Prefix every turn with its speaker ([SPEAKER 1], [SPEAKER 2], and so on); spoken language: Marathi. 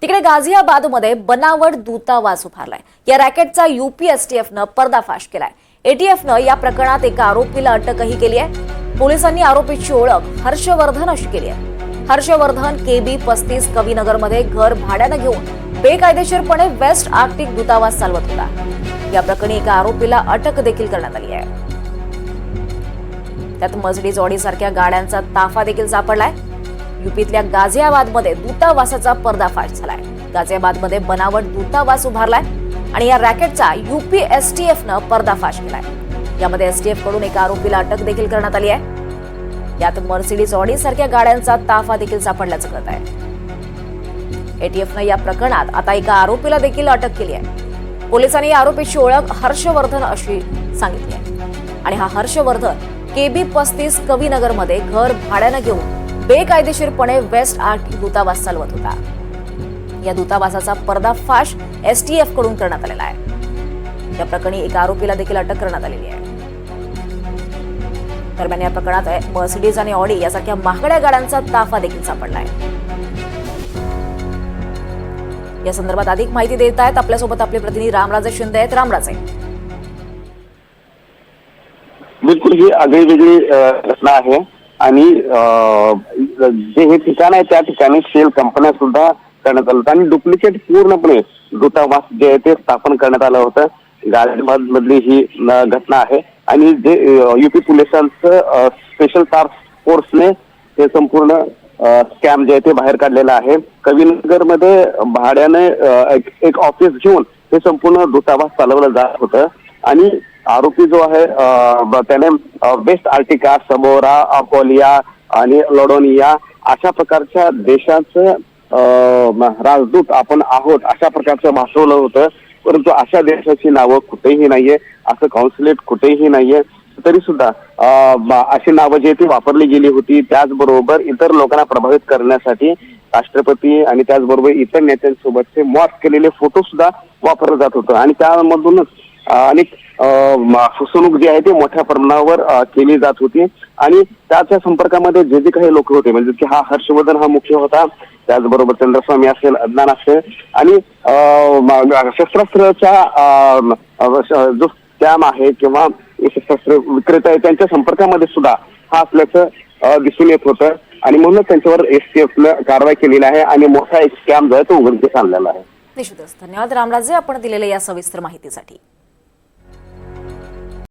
[SPEAKER 1] तिकडे गाझियाबादमध्ये बनावट दूतावास उभारलाय। या रॅकेटचा यूपीएसटीएफनं पर्दाफाश केलाय। एटीएफनं या प्रकरणात एका आरोपीला अटकही केली आहे। पोलिसांनी आरोपीची ओळख हर्षवर्धन अशी केली आहे। हर्षवर्धन KB 35 कविनगरमध्ये घर भाड्यानं घेऊन बेकायदेशीरपणे वेस्ट आर्क्टिक दूतावास चालवत होता। या प्रकरणी एका आरोपीला अटक देखील करण्यात आली आहे। त्यात मर्सिडीज ऑडी सारख्या गाड्यांचा ताफा देखील सापडलाय। यूपीतल्या गाझियाबादमध्ये दूतावासाचा पर्दाफाश झालाय। गाझियाबादमध्ये बनावट दूतावास उभारलाय आणि या रॅकेटचा यूपीएसटीएफनं पर्दाफाश केलाय। यामध्ये एसटीएफ कडून एका आरोपीला अटक देखील करण्यात आली आहे। यात मर्सिडीज ऑडी सारख्या गाड्यांचा ताफा देखील सापडल्याचं कळत आहे। एटीएफनं या प्रकरणात आता एका आरोपीला देखील अटक केली आहे। पोलिसांनी या आरोपीची ओळख हर्षवर्धन अशी सांगितली आहे आणि हा हर्षवर्धन KB 35 कविनगरमध्ये घर भाड्यानं घेऊन बेकायदेशीरपणे वेस्ट आर्क्टिक दूतावास चालवत होता। या दूतावासाचा पर्दाफाश एसटीएफ कडून करण्यात आलेला आहे। या प्रकरणी एका आरोपीला देखील अटक करण्यात आलेली आहे। दरम्यान या प्रकरणात मर्सिडीज आणि ऑडी यासारख्या महागड्या गाड्यांचा ताफा देखील सापडलाय। या संदर्भात अधिक माहिती देत आहेत आपल्यासोबत आपले प्रतिनिधी रामराजे शिंदे आहेत। रामराजे,
[SPEAKER 2] बिलकुल ही आगळीवेगळी घटना आहे आणि जे हे ठिकाण आहे त्या ठिकाणी शेल कंपन्या सुद्धा करण्यात आल्या आणि डुप्लिकेट पूर्णपणे दूतावास जे आहे ते स्थापन करण्यात आलं होतं। गाझियाबाद मधली ही घटना आहे आणि जे यूपी पोलिसांचं स्पेशल टास्क फोर्सने हे संपूर्ण स्कॅम जे आहे ते बाहेर काढलेलं आहे। कविनगर मध्ये भाड्याने एक ऑफिस घेऊन हे संपूर्ण दूतावास चालवलं जात होतं आणि आरोपी जो आहे त्याने वेस्ट आर्टिका, समोरा, अकोलिया आणि लोडोनिया अशा प्रकारच्या देशाचं राजदूत आपण आहोत अशा प्रकारचं भासवलं होतं। परंतु अशा देशाची नावं कुठेही नाहीये, असं कॉन्सुलेट कुठेही नाहीये। तरी सुद्धा अशी नावं जी ती वापरली गेली होती। त्याचबरोबर इतर लोकांना प्रभावित करण्यासाठी राष्ट्रपती आणि त्याचबरोबर इतर नेत्यांसोबतचे मॉर्फ केलेले फोटो सुद्धा वापरलं जात होतं आणि त्यामधूनच अनेक फसवणूक जी आहे ती मोठ्या प्रमाणावर केली जात होती आणि त्याच्या संपर्कामध्ये जे काही लोक होते म्हणजे की हा हर्षवर्धन हा मुख्य होता, त्याचबरोबर चंद्रस्वामी असेल, अदनान असेल आणि शस्त्रास्त्राच्या जो स्कॅम आहे किंवा शस्त्रास्त्र विक्रेता आहे त्यांच्या संपर्कामध्ये सुद्धा हा असल्याचं दिसून येत होतं आणि म्हणूनच त्यांच्यावर एसटीएफनं कारवाई केलेली आहे आणि मोठा एक स्कॅम जो आहे तो उघडकीस आणलेला आहे।
[SPEAKER 1] निश्चितच धन्यवाद रामराजे, आपण दिलेल्या या सविस्तर माहितीसाठी।